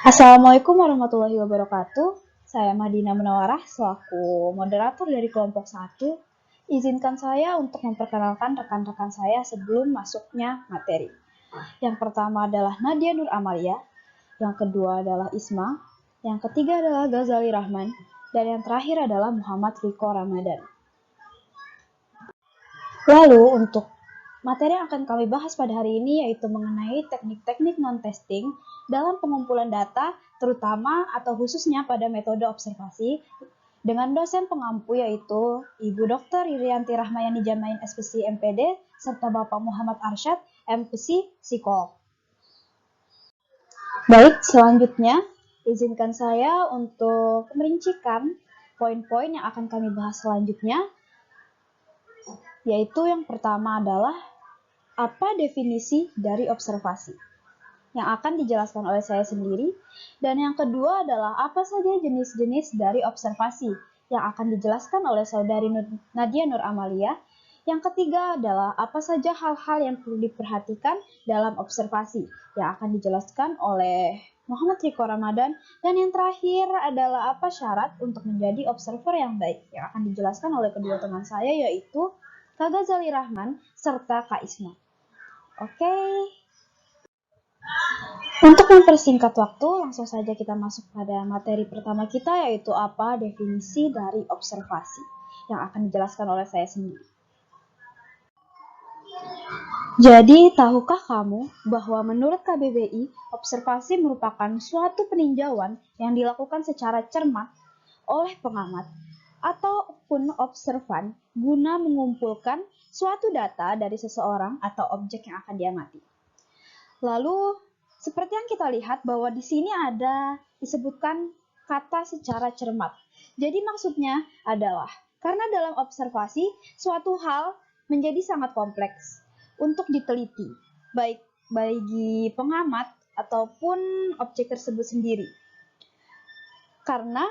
Assalamualaikum warahmatullahi wabarakatuh. Saya Madina Munawarah selaku moderator dari kelompok 1. Izinkan saya untuk memperkenalkan rekan-rekan saya sebelum masuknya materi. Yang pertama adalah Nadia Nur Amalia, yang kedua adalah Isma, yang ketiga adalah Ghazali Rahman, dan yang terakhir adalah Muhammad Riko Ramadan. Lalu untuk materi yang akan kami bahas pada hari ini yaitu mengenai teknik-teknik non-testing dalam pengumpulan data, terutama atau khususnya pada metode observasi, dengan dosen pengampu yaitu Ibu Dr. Irianti Rahmayani Jamain SPC MPD, serta Bapak Muhammad Arsyad, MPC Psikolog. Baik, selanjutnya izinkan saya untuk merincikan poin-poin yang akan kami bahas selanjutnya, yaitu yang pertama adalah apa definisi dari observasi yang akan dijelaskan oleh saya sendiri, dan yang kedua adalah apa saja jenis-jenis dari observasi yang akan dijelaskan oleh saudari Nadia Nur Amalia. Yang ketiga adalah apa saja hal-hal yang perlu diperhatikan dalam observasi yang akan dijelaskan oleh Muhammad Riko Ramadan, dan yang terakhir adalah apa syarat untuk menjadi observer yang baik yang akan dijelaskan oleh kedua teman saya yaitu Kak Ghazali Rahman serta Kak Isma. Oke. Untuk mempersingkat waktu, langsung saja kita masuk pada materi pertama kita yaitu apa definisi dari observasi yang akan dijelaskan oleh saya sendiri. Jadi, tahukah kamu bahwa menurut KBBI, observasi merupakan suatu peninjauan yang dilakukan secara cermat oleh pengamat ataupun observan guna mengumpulkan suatu data dari seseorang atau objek yang akan diamati. Lalu, seperti yang kita lihat bahwa di sini ada disebutkan kata secara cermat. Jadi maksudnya adalah karena dalam observasi suatu hal menjadi sangat kompleks untuk diteliti, baik bagi pengamat ataupun objek tersebut sendiri. Karena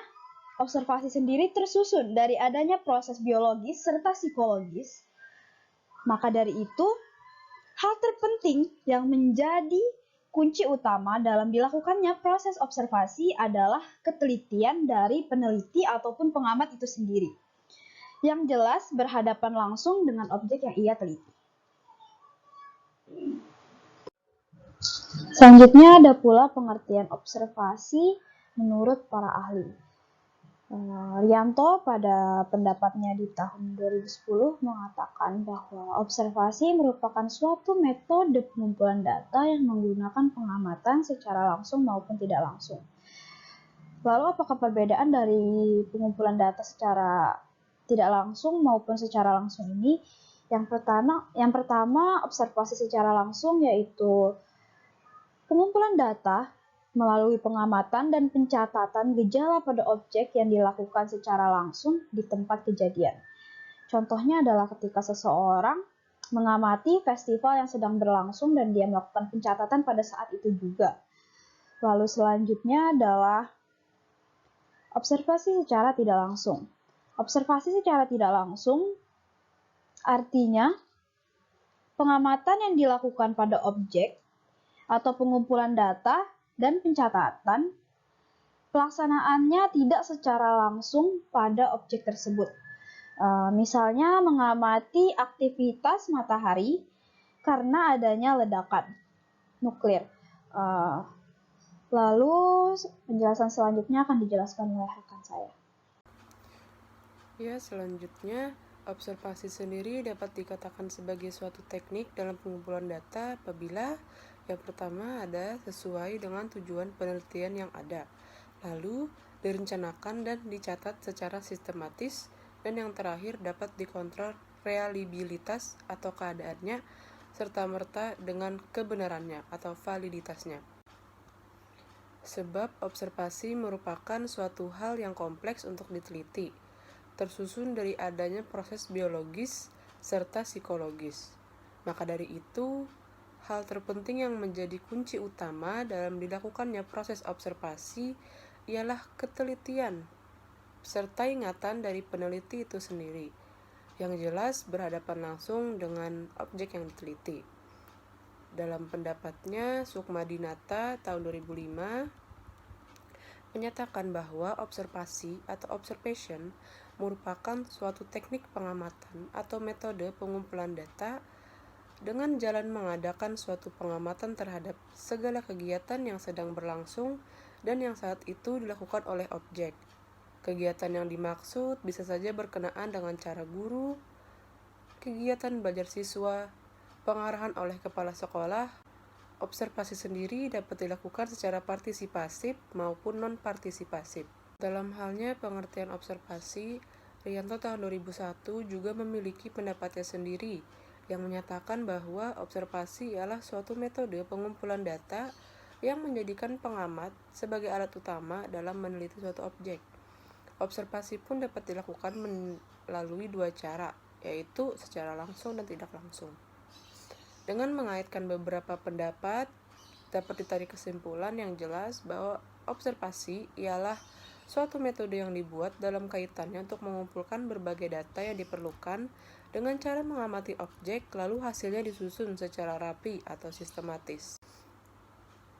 observasi sendiri tersusun dari adanya proses biologis serta psikologis, maka dari itu hal terpenting yang menjadi kunci utama dalam dilakukannya proses observasi adalah ketelitian dari peneliti ataupun pengamat itu sendiri, yang jelas berhadapan langsung dengan objek yang ia teliti. Selanjutnya ada pula pengertian observasi menurut para ahli. Rianto pada pendapatnya di tahun 2010 mengatakan bahwa observasi merupakan suatu metode pengumpulan data yang menggunakan pengamatan secara langsung maupun tidak langsung. Lalu apakah perbedaan dari pengumpulan data secara tidak langsung maupun secara langsung ini? Yang pertama observasi secara langsung yaitu pengumpulan data melalui pengamatan dan pencatatan gejala pada objek yang dilakukan secara langsung di tempat kejadian. Contohnya adalah ketika seseorang mengamati festival yang sedang berlangsung dan dia melakukan pencatatan pada saat itu juga. Lalu selanjutnya adalah observasi secara tidak langsung. Observasi secara tidak langsung artinya pengamatan yang dilakukan pada objek atau pengumpulan data dan pencatatan, pelaksanaannya tidak secara langsung pada objek tersebut. Misalnya mengamati aktivitas matahari karena adanya ledakan nuklir. Lalu penjelasan selanjutnya akan dijelaskan oleh rekan saya. Ya, selanjutnya observasi sendiri dapat dikatakan sebagai suatu teknik dalam pengumpulan data apabila yang pertama ada sesuai dengan tujuan penelitian yang ada, lalu direncanakan dan dicatat secara sistematis, dan yang terakhir dapat dikontrol reliabilitas atau keadaannya serta-merta dengan kebenarannya atau validitasnya. Sebab observasi merupakan suatu hal yang kompleks untuk diteliti, tersusun dari adanya proses biologis serta psikologis. Maka dari itu, hal terpenting yang menjadi kunci utama dalam dilakukannya proses observasi ialah ketelitian serta ingatan dari peneliti itu sendiri, yang jelas berhadapan langsung dengan objek yang diteliti. Dalam pendapatnya Sukmadinata tahun 2005, menyatakan bahwa observasi atau observation merupakan suatu teknik pengamatan atau metode pengumpulan data dengan jalan mengadakan suatu pengamatan terhadap segala kegiatan yang sedang berlangsung dan yang saat itu dilakukan oleh objek. Kegiatan yang dimaksud bisa saja berkenaan dengan cara guru, kegiatan belajar siswa, pengarahan oleh kepala sekolah. Observasi sendiri dapat dilakukan secara partisipasif maupun non-partisipasif. Dalam halnya pengertian observasi, Rianto tahun 2001 juga memiliki pendapatnya sendiri yang menyatakan bahwa observasi ialah suatu metode pengumpulan data yang menjadikan pengamat sebagai alat utama dalam meneliti suatu objek. Observasi pun dapat dilakukan melalui dua cara, yaitu secara langsung dan tidak langsung. Dengan mengaitkan beberapa pendapat, dapat ditarik kesimpulan yang jelas bahwa observasi ialah suatu metode yang dibuat dalam kaitannya untuk mengumpulkan berbagai data yang diperlukan dengan cara mengamati objek, lalu hasilnya disusun secara rapi atau sistematis.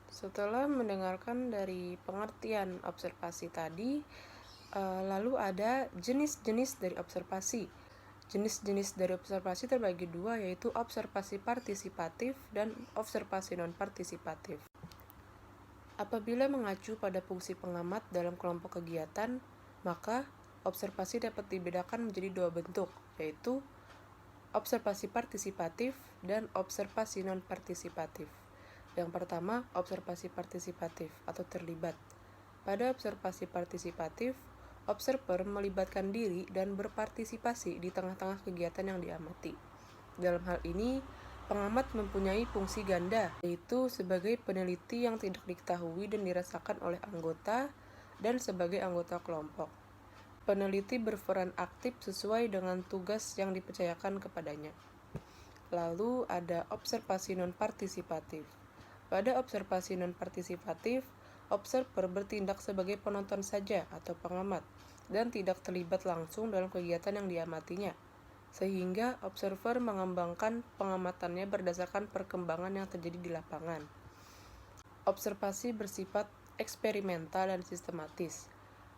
Setelah mendengarkan dari pengertian observasi tadi, lalu ada jenis-jenis dari observasi. Jenis-jenis dari observasi terbagi dua, yaitu observasi partisipatif dan observasi non-partisipatif. Apabila mengacu pada fungsi pengamat dalam kelompok kegiatan, maka observasi dapat dibedakan menjadi dua bentuk, yaitu observasi partisipatif dan observasi non-partisipatif. Yang pertama, observasi partisipatif atau terlibat. Pada observasi partisipatif, observer melibatkan diri dan berpartisipasi di tengah-tengah kegiatan yang diamati. Dalam hal ini, pengamat mempunyai fungsi ganda, yaitu sebagai peneliti yang tidak diketahui dan dirasakan oleh anggota dan sebagai anggota kelompok. Peneliti berperan aktif sesuai dengan tugas yang dipercayakan kepadanya. Lalu ada observasi non-partisipatif. Pada observasi non-partisipatif, observer bertindak sebagai penonton saja atau pengamat dan tidak terlibat langsung dalam kegiatan yang diamatinya, sehingga observer mengembangkan pengamatannya berdasarkan perkembangan yang terjadi di lapangan. Observasi bersifat eksperimental dan sistematis.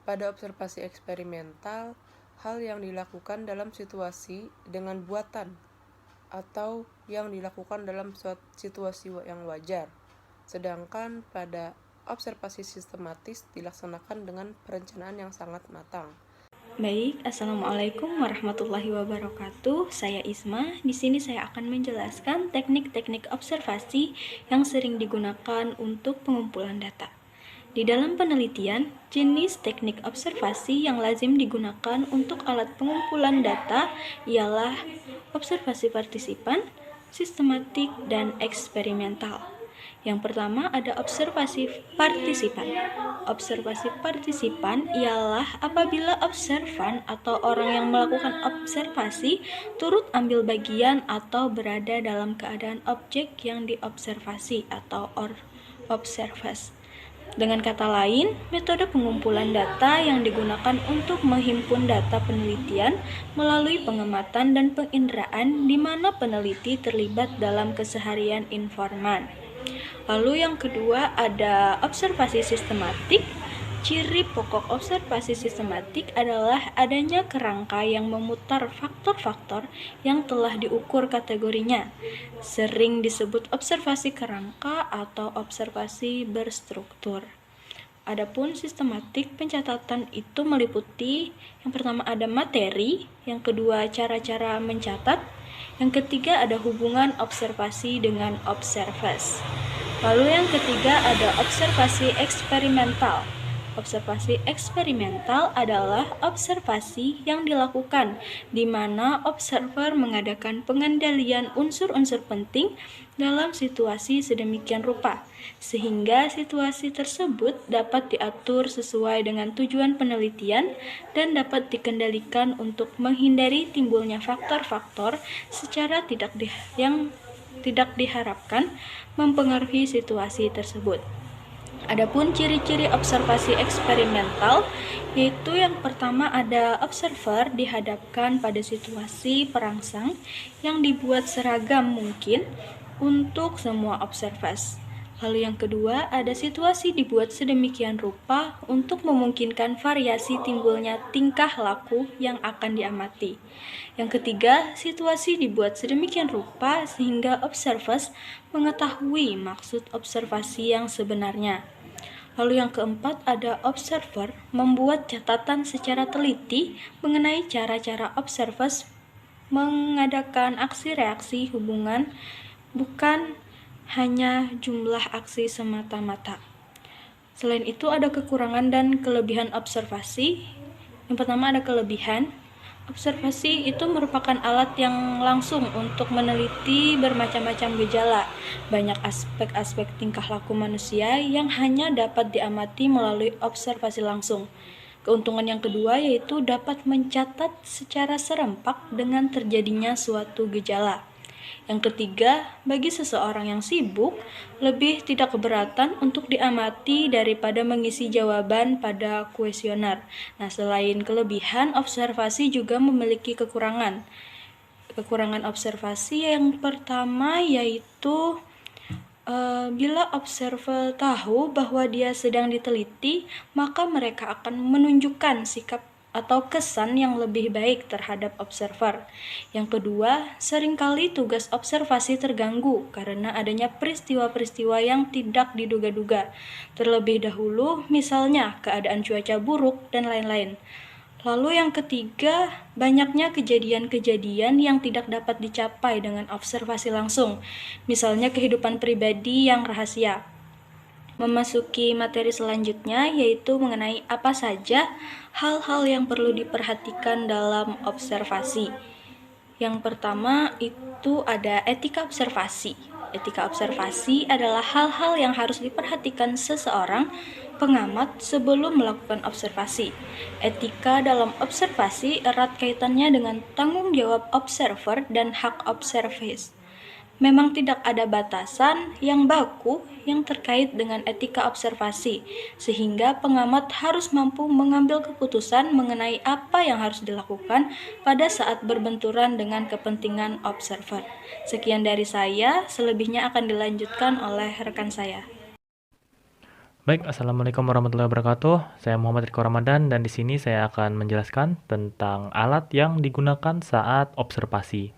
Pada observasi eksperimental, hal yang dilakukan dalam situasi dengan buatan atau yang dilakukan dalam situasi yang wajar. Sedangkan pada observasi sistematis dilaksanakan dengan perencanaan yang sangat matang. Baik, Assalamualaikum warahmatullahi wabarakatuh. Saya Isma. Di sini saya akan menjelaskan teknik-teknik observasi yang sering digunakan untuk pengumpulan data. Di dalam penelitian, jenis teknik observasi yang lazim digunakan untuk alat pengumpulan data ialah observasi partisipan, sistematik, dan eksperimental. Yang pertama ada observasi partisipan. Observasi partisipan ialah apabila observan atau orang yang melakukan observasi turut ambil bagian atau berada dalam keadaan objek yang diobservasi atau observas. Dengan kata lain, metode pengumpulan data yang digunakan untuk menghimpun data penelitian melalui pengamatan dan penginderaan di mana peneliti terlibat dalam keseharian informan. Lalu yang kedua ada observasi sistematik. Ciri pokok observasi sistematik adalah adanya kerangka yang memutar faktor-faktor yang telah diukur kategorinya. Sering disebut observasi kerangka atau observasi berstruktur. Adapun sistematik pencatatan itu meliputi yang pertama ada materi, yang kedua cara-cara mencatat, yang ketiga ada hubungan observasi dengan observas. Lalu yang ketiga ada observasi eksperimental. Observasi eksperimental adalah observasi yang dilakukan di mana observer mengadakan pengendalian unsur-unsur penting dalam situasi sedemikian rupa, sehingga situasi tersebut dapat diatur sesuai dengan tujuan penelitian dan dapat dikendalikan untuk menghindari timbulnya faktor-faktor secara yang tidak diharapkan mempengaruhi situasi tersebut. Adapun ciri-ciri observasi eksperimental yaitu yang pertama ada observer dihadapkan pada situasi perangsang yang dibuat seragam mungkin untuk semua observas. Lalu yang kedua, ada situasi dibuat sedemikian rupa untuk memungkinkan variasi timbulnya tingkah laku yang akan diamati. Yang ketiga, situasi dibuat sedemikian rupa sehingga observers mengetahui maksud observasi yang sebenarnya. Lalu yang keempat, ada observer membuat catatan secara teliti mengenai cara-cara observers mengadakan aksi reaksi hubungan, bukan hanya jumlah aksi semata-mata. Selain itu ada kekurangan dan kelebihan observasi. Yang pertama ada kelebihan. Observasi itu merupakan alat yang langsung untuk meneliti bermacam-macam gejala. Banyak aspek-aspek tingkah laku manusia yang hanya dapat diamati melalui observasi langsung. Keuntungan yang kedua yaitu dapat mencatat secara serempak dengan terjadinya suatu gejala. Yang ketiga, bagi seseorang yang sibuk, lebih tidak keberatan untuk diamati daripada mengisi jawaban pada kuesioner. Nah, selain kelebihan, observasi juga memiliki kekurangan. Kekurangan observasi yang pertama yaitu bila observer tahu bahwa dia sedang diteliti, maka mereka akan menunjukkan sikap atau kesan yang lebih baik terhadap observer. Yang kedua, seringkali tugas observasi terganggu karena adanya peristiwa-peristiwa yang tidak diduga-duga. Terlebih dahulu, misalnya keadaan cuaca buruk dan lain-lain. Lalu yang ketiga, banyaknya kejadian-kejadian yang tidak dapat dicapai dengan observasi langsung. Misalnya kehidupan pribadi yang rahasia. Memasuki materi selanjutnya yaitu mengenai apa saja hal-hal yang perlu diperhatikan dalam observasi. Yang pertama itu ada etika observasi. Etika observasi adalah hal-hal yang harus diperhatikan seseorang pengamat sebelum melakukan observasi. Etika dalam observasi erat kaitannya dengan tanggung jawab observer dan hak observers. Memang tidak ada batasan yang baku yang terkait dengan etika observasi, sehingga pengamat harus mampu mengambil keputusan mengenai apa yang harus dilakukan pada saat berbenturan dengan kepentingan observer. Sekian dari saya, selebihnya akan dilanjutkan oleh rekan saya. Baik, Assalamualaikum warahmatullahi wabarakatuh. Saya Muhammad Riko Ramadan dan di sini saya akan menjelaskan tentang alat yang digunakan saat observasi.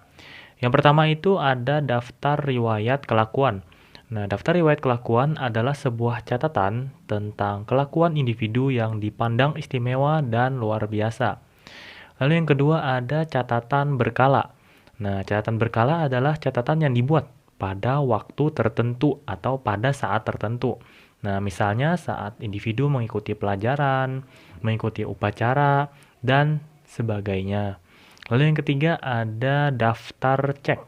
Yang pertama itu ada daftar riwayat kelakuan. Nah, daftar riwayat kelakuan adalah sebuah catatan tentang kelakuan individu yang dipandang istimewa dan luar biasa. Lalu yang kedua ada catatan berkala. Nah, catatan berkala adalah catatan yang dibuat pada waktu tertentu atau pada saat tertentu. Nah, misalnya saat individu mengikuti pelajaran, mengikuti upacara, dan sebagainya. Lalu yang ketiga ada daftar cek.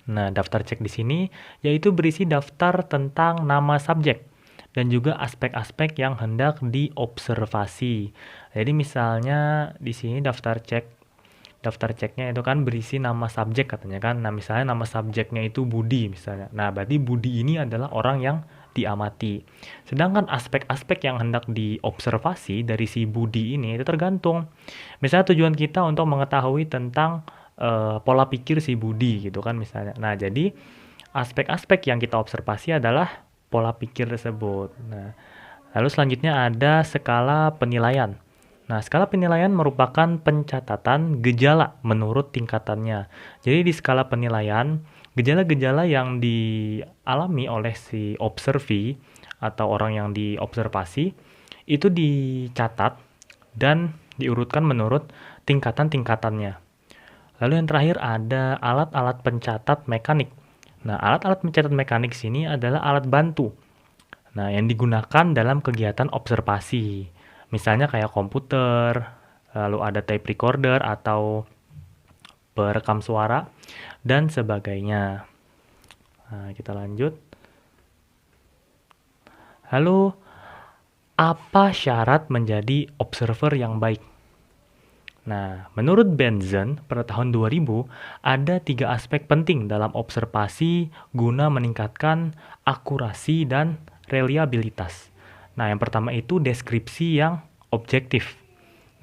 Nah, daftar cek di sini yaitu berisi daftar tentang nama subjek dan juga aspek-aspek yang hendak diobservasi. Jadi misalnya di sini daftar ceknya itu kan berisi nama subjek katanya kan. Nah, misalnya nama subjeknya itu Budi misalnya. Nah, berarti Budi ini adalah orang yang diamati. Sedangkan aspek-aspek yang hendak diobservasi dari si Budi ini itu tergantung. Misalnya tujuan kita untuk mengetahui tentang pola pikir si Budi gitu kan misalnya. Nah, jadi aspek-aspek yang kita observasi adalah pola pikir tersebut. Nah, lalu selanjutnya ada skala penilaian. Nah, skala penilaian merupakan pencatatan gejala menurut tingkatannya. Jadi di skala penilaian, gejala-gejala yang dialami oleh si observee atau orang yang diobservasi itu dicatat dan diurutkan menurut tingkatan-tingkatannya. Lalu yang terakhir ada alat-alat pencatat mekanik. Nah, alat-alat pencatat mekanik sini adalah alat bantu. Nah, yang digunakan dalam kegiatan observasi. Misalnya kayak komputer, lalu ada tape recorder atau perekam suara, dan sebagainya. Nah, kita lanjut. Lalu, apa syarat menjadi observer yang baik? Nah, menurut Benson, pada tahun 2000, ada 3 aspek penting dalam observasi guna meningkatkan akurasi dan reliabilitas. Nah, yang pertama itu deskripsi yang objektif.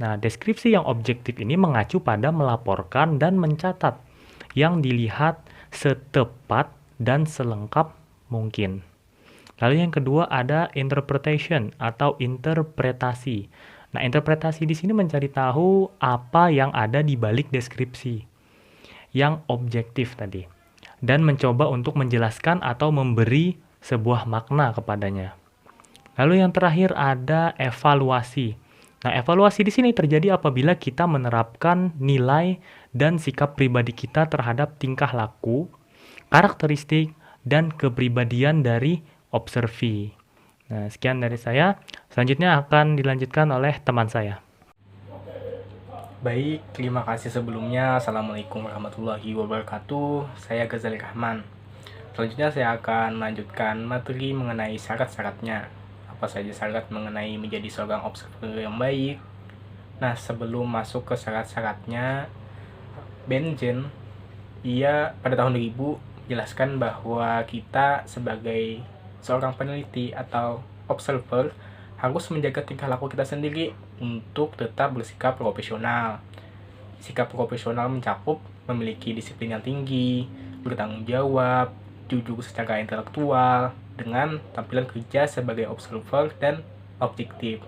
Nah, deskripsi yang objektif ini mengacu pada melaporkan dan mencatat yang dilihat setepat dan selengkap mungkin. Lalu yang kedua ada interpretation atau interpretasi. Nah, interpretasi di sini mencari tahu apa yang ada di balik deskripsi yang objektif tadi dan mencoba untuk menjelaskan atau memberi sebuah makna kepadanya. Lalu yang terakhir ada evaluasi. Nah, evaluasi di sini terjadi apabila kita menerapkan nilai dan sikap pribadi kita terhadap tingkah laku, karakteristik, dan kepribadian dari observee. Nah, sekian dari saya. Selanjutnya akan dilanjutkan oleh teman saya. Baik, terima kasih sebelumnya. Assalamualaikum warahmatullahi wabarakatuh. Saya Ghazali Rahman. Selanjutnya saya akan melanjutkan materi mengenai syarat-syaratnya. Apa saja syarat mengenai menjadi seorang observer yang baik. Nah, sebelum masuk ke syarat-syaratnya, Benjen, ia pada tahun 2000 menjelaskan bahwa kita sebagai seorang peneliti atau observer harus menjaga tingkah laku kita sendiri untuk tetap bersikap profesional. Sikap profesional mencakup memiliki disiplin yang tinggi, bertanggung jawab, jujur secara intelektual, dengan tampilan kerja sebagai observer dan objektif.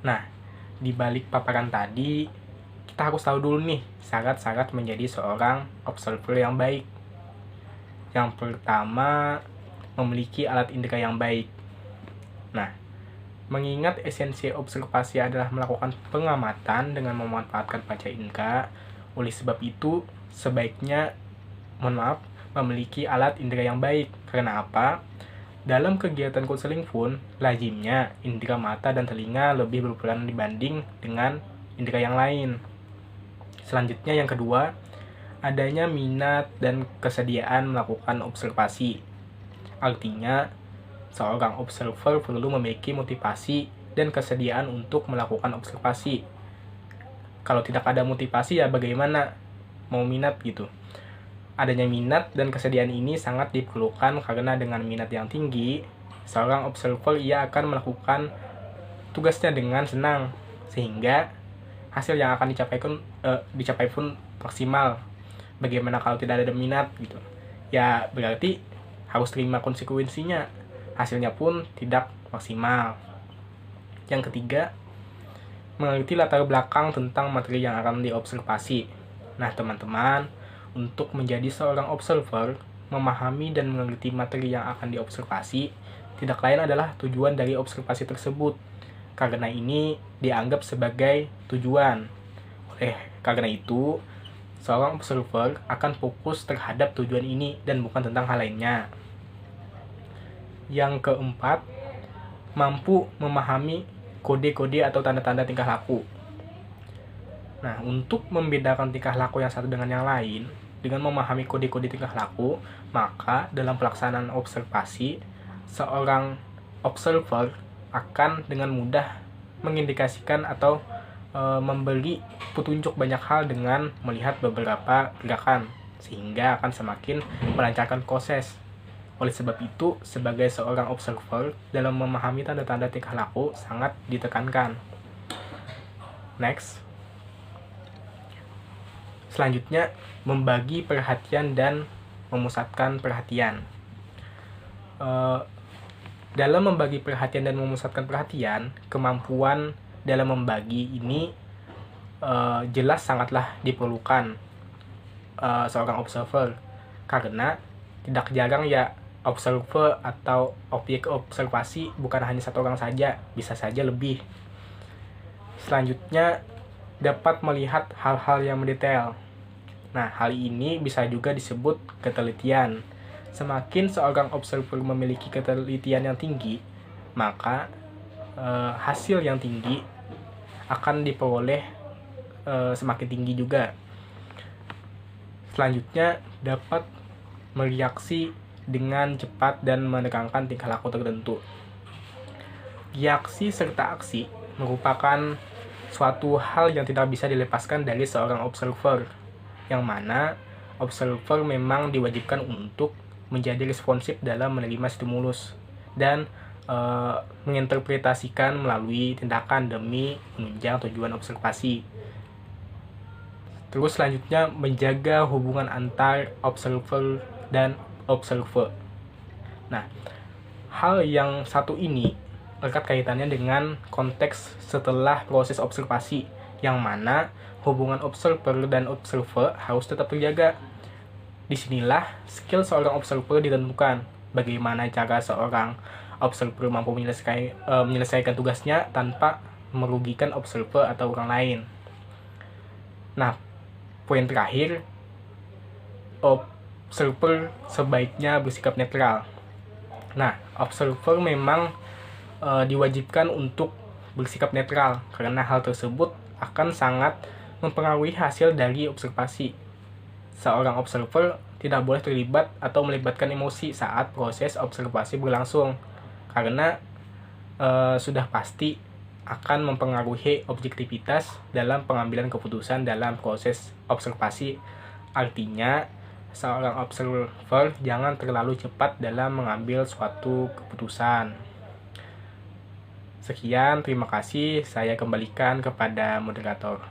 Nah, di balik paparan tadi, kita harus tahu dulu nih syarat-syarat menjadi seorang observer yang baik. Yang pertama, memiliki alat indera yang baik. Nah, mengingat esensi observasi adalah melakukan pengamatan dengan memanfaatkan panca indera, oleh sebab itu sebaiknya, memiliki alat indera yang baik. Karena apa? Dalam kegiatan konseling pun, lazimnya indera mata dan telinga lebih berperan dibanding dengan indera yang lain. Selanjutnya yang kedua, adanya minat dan kesediaan melakukan observasi. Artinya, seorang observer perlu memiliki motivasi dan kesediaan untuk melakukan observasi. Kalau tidak ada motivasi ya bagaimana mau minat gitu. Adanya minat dan kesediaan ini sangat diperlukan karena dengan minat yang tinggi, seorang observer ia akan melakukan tugasnya dengan senang sehingga hasil yang akan dicapai pun maksimal. Bagaimana kalau tidak ada minat gitu? Ya berarti harus terima konsekuensinya. Hasilnya pun tidak maksimal. Yang ketiga, mengerti latar belakang tentang materi yang akan diobservasi. Nah, teman-teman, untuk menjadi seorang observer, memahami dan mengerti materi yang akan diobservasi tidak lain adalah tujuan dari observasi tersebut. Karena ini dianggap sebagai tujuan. Karena itu, seorang observer akan fokus terhadap tujuan ini dan bukan tentang hal lainnya. Yang keempat, mampu memahami kode-kode atau tanda-tanda tingkah laku. Nah, untuk membedakan tingkah laku yang satu dengan yang lain, dengan memahami kode-kode tingkah laku, maka dalam pelaksanaan observasi, seorang observer akan dengan mudah mengindikasikan atau memberi petunjuk banyak hal dengan melihat beberapa gerakan, sehingga akan semakin melancarkan proses. Oleh sebab itu, sebagai seorang observer, dalam memahami tanda-tanda tingkah laku sangat ditekankan. Next. Selanjutnya, membagi perhatian dan memusatkan perhatian. Dalam membagi perhatian dan memusatkan perhatian, kemampuan dalam membagi ini jelas sangatlah diperlukan seorang observer, karena tidak jarang ya observer atau objek observasi bukan hanya satu orang saja, bisa saja lebih. Selanjutnya, dapat melihat hal-hal yang mendetail. Nah, hal ini bisa juga disebut ketelitian. Semakin seorang observer memiliki ketelitian yang tinggi, maka hasil yang tinggi akan diperoleh semakin tinggi juga. Selanjutnya, dapat mereaksi dengan cepat dan menekankan tingkah laku tertentu. Reaksi serta aksi merupakan suatu hal yang tidak bisa dilepaskan dari seorang observer, yang mana observer memang diwajibkan untuk menjadi responsif dalam menerima stimulus dan menginterpretasikan melalui tindakan demi menunjang tujuan observasi. Terus selanjutnya, menjaga hubungan antar observer dan observer. Nah, Hal yang satu ini erat kaitannya dengan konteks setelah proses observasi, yang mana hubungan observer dan observer harus tetap terjaga. Disinilah skill seorang observer ditentukan. Bagaimana cara seorang observer mampu menyelesaikan tugasnya tanpa merugikan observer atau orang lain. Nah, poin terakhir, observer sebaiknya bersikap netral. Nah, observer memang diwajibkan untuk bersikap netral karena hal tersebut akan sangat mempengaruhi hasil dari observasi. Seorang observer tidak boleh terlibat atau melibatkan emosi saat proses observasi berlangsung karena sudah pasti akan mempengaruhi objektivitas dalam pengambilan keputusan dalam proses observasi. Artinya, seorang observer jangan terlalu cepat dalam mengambil suatu keputusan. Sekian, terima kasih. Saya kembalikan kepada moderator.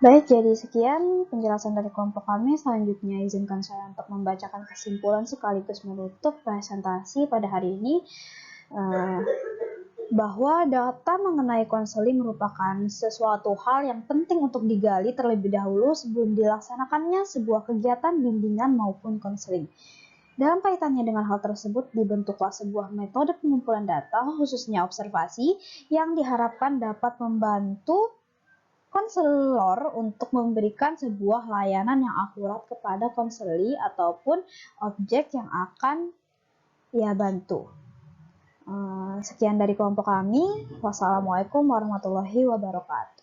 Baik, jadi sekian penjelasan dari kelompok kami. Selanjutnya izinkan saya untuk membacakan kesimpulan sekaligus menutup presentasi pada hari ini. Bahwa data mengenai konseling merupakan sesuatu hal yang penting untuk digali terlebih dahulu sebelum dilaksanakannya sebuah kegiatan bimbingan maupun konseling. Dalam kaitannya dengan hal tersebut, dibentuklah sebuah metode pengumpulan data, khususnya observasi, yang diharapkan dapat membantu konselor untuk memberikan sebuah layanan yang akurat kepada konseli ataupun objek yang akan ia bantu. Sekian dari kelompok kami. Wassalamualaikum warahmatullahi wabarakatuh.